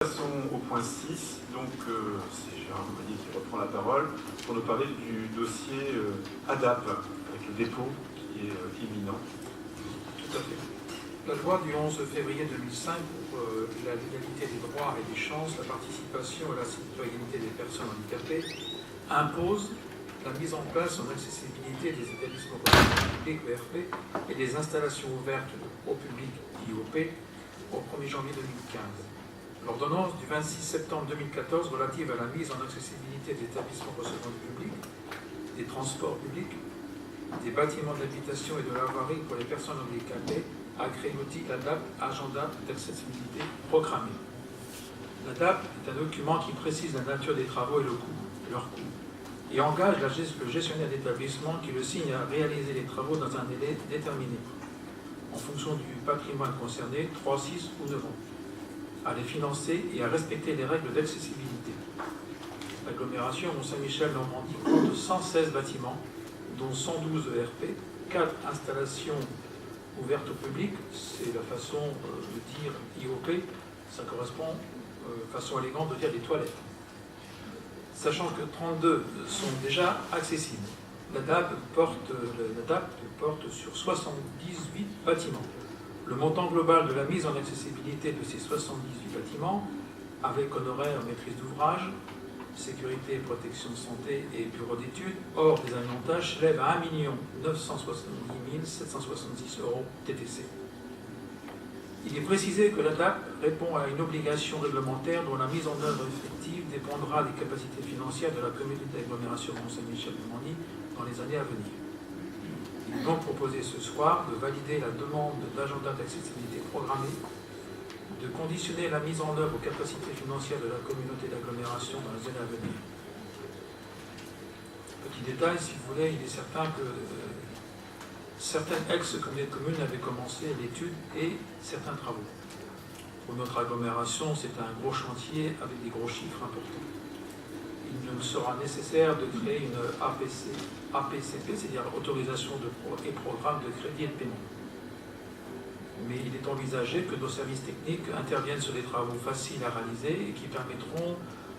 passons au point 6. Donc, c'est Gérard Mounier qui reprend la parole pour nous parler du dossier ADAP, avec le dépôt qui est imminent. Tout à fait. La loi du 11 février 2005 pour la l'égalité des droits et des chances, la participation et la citoyenneté des personnes handicapées impose la mise en place en accessibilité des établissements publics ERP et des installations ouvertes au public IOP au 1er janvier 2015. L'ordonnance du 26 septembre 2014 relative à la mise en accessibilité des établissements recevant du public, des transports publics, des bâtiments d'habitation et de l'avarie pour les personnes handicapées a créé l'outil ADAP, Agenda d'accessibilité programmée. L'ADAP est un document qui précise la nature des travaux et leur coût, et engage le gestionnaire d'établissement qui le signe à réaliser les travaux dans un délai déterminé, en fonction du patrimoine concerné, 3, 6 ou 9 ans, à les financer et à respecter les règles d'accessibilité. L'agglomération Mont-Saint-Michel-Normandie compte 116 bâtiments, dont 112 ERP, 4 installations ouvertes au public, c'est la façon de dire IOP, ça correspond façon élégante de dire des toilettes. Sachant que 32 sont déjà accessibles. L'ADAP porte sur 78 bâtiments. Le montant global de la mise en accessibilité de ces 78 bâtiments, avec honoraires, maîtrise d'ouvrage, sécurité, protection de santé et bureau d'études, hors des alimentages, s'élève à 1 970 766 € TTC. Il est précisé que l'ADAP répond à une obligation réglementaire dont la mise en œuvre effective dépendra des capacités financières de la communauté d'agglomération Mont-Saint-Michel-Normandie dans les années à venir. Il est donc proposé ce soir de valider la demande d'agenda d'accessibilité programmée, de conditionner la mise en œuvre aux capacités financières de la communauté d'agglomération dans les années à venir. Petit détail, si vous voulez, il est certain que certaines ex-communautés communes avaient commencé l'étude et certains travaux. Pour notre agglomération, c'est un gros chantier avec des gros chiffres importants. Il nous sera nécessaire de créer une APCP, c'est-à-dire autorisation et programme de crédit et de paiement. Mais il est envisagé que nos services techniques interviennent sur des travaux faciles à réaliser et qui permettront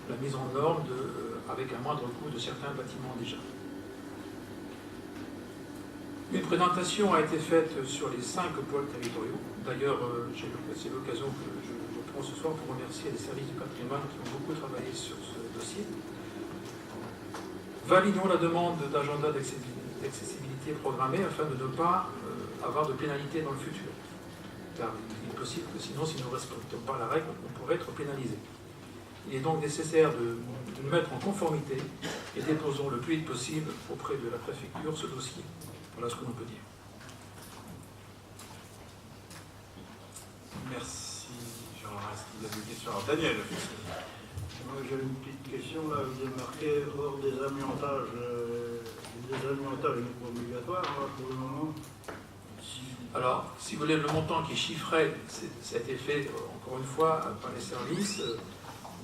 la mise en norme avec un moindre coût de certains bâtiments déjà. Une présentation a été faite sur les 5 pôles territoriaux. D'ailleurs, c'est l'occasion que je prends ce soir pour remercier les services du patrimoine qui ont beaucoup travaillé sur ce dossier. Validons la demande d'agenda d'accessibilité programmée afin de ne pas avoir de pénalité dans le futur. Car il est possible que sinon, si nous ne respectons pas la règle, on pourrait être pénalisé. Il est donc nécessaire de nous mettre en conformité et déposons le plus vite possible auprès de la préfecture ce dossier. Voilà ce que l'on peut dire. Merci, Jean-Laurent. Est-ce qu'il y a des questions? Alors, Daniel. Moi, j'ai une petite question. Là, vous avez marqué hors des amiantages. Les amiantages n'est pas obligatoire pour le moment. Alors, si vous voulez, le montant qui chiffrait, ça a été fait, encore une fois, par les services,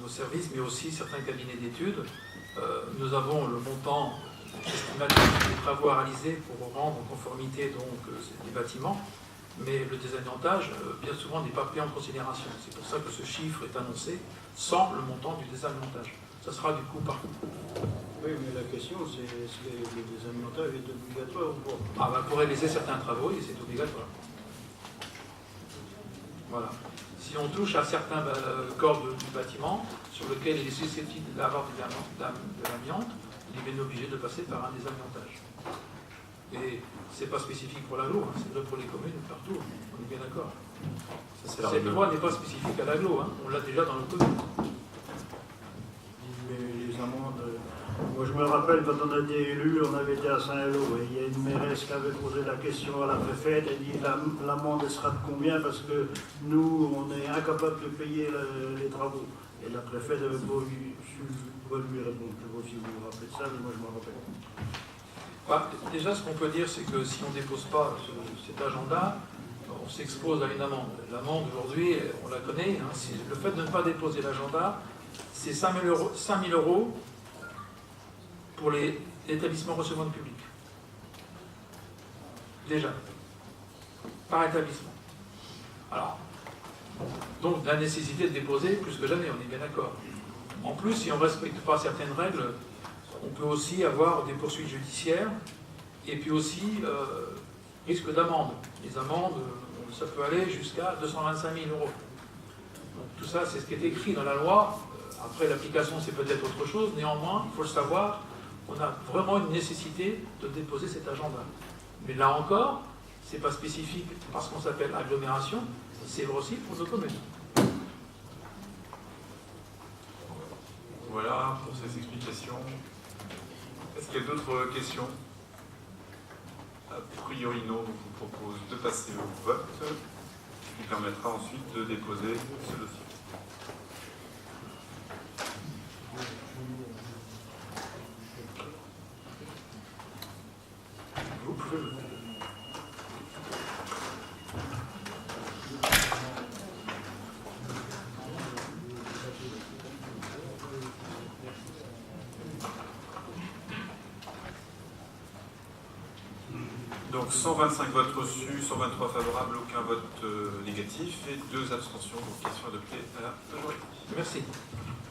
nos services, mais aussi certains cabinets d'études. Nous avons le montant estimatif des travaux à réaliser pour rendre en conformité donc, les bâtiments, mais le désamiantage, bien souvent, n'est pas pris en considération. C'est pour ça que ce chiffre est annoncé sans le montant du désamiantage. Ça sera du coup par coup. Oui, mais la question, c'est est-ce que le désamiantage est obligatoire ou pas? Ah ben, pour réaliser certains travaux, c'est obligatoire. Voilà. Si on touche à certains corps du bâtiment sur lequel il est susceptible d'avoir de l'amiante, il est bien obligé de passer par un désamiantage. Et ce n'est pas spécifique pour l'agglo, c'est vrai pour les communes partout, on est bien d'accord. Cette loi n'est pas spécifique à l'agglo, on l'a déjà dans nos communes. Les amendes. Moi, je me rappelle quand on a été élu, on avait été à Saint-Lô et il y a une mairesse qui avait posé la question à la préfète. Elle dit l'amende sera de combien parce que nous, on est incapable de payer les travaux. Et la préfète avait pas lui répondre. Je ne sais pas si vous vous rappelez de ça, mais moi je m'en rappelle. Bah, déjà, ce qu'on peut dire, c'est que si on ne dépose pas cet agenda, on s'expose à une amende. L'amende, aujourd'hui, on la connaît. Le fait de ne pas déposer l'agenda, c'est 5 000 € pour les établissements recevant du public. Déjà. Par établissement. Alors, Donc la nécessité de déposer plus que jamais, on est bien d'accord. En plus, si on ne respecte pas certaines règles, on peut aussi avoir des poursuites judiciaires et puis aussi risque d'amende. Les amendes, ça peut aller jusqu'à 225 000 euros. Donc tout ça, c'est ce qui est écrit dans la loi. Après, l'application, c'est peut-être autre chose. Néanmoins, il faut le savoir, on a vraiment une nécessité de déposer cet agenda. Mais là encore, ce n'est pas spécifique parce qu'on s'appelle agglomération, c'est vrai aussi pour nos communes. Voilà pour ces explications. Est-ce qu'il y a d'autres questions? A priori non, donc je vous propose de passer au vote, ce qui permettra ensuite de déposer ce dossier. Vous pouvez voter. Donc 125 votes reçus, 123 favorables, aucun vote négatif et 2 abstentions. Donc question adoptée à la majorité. Merci.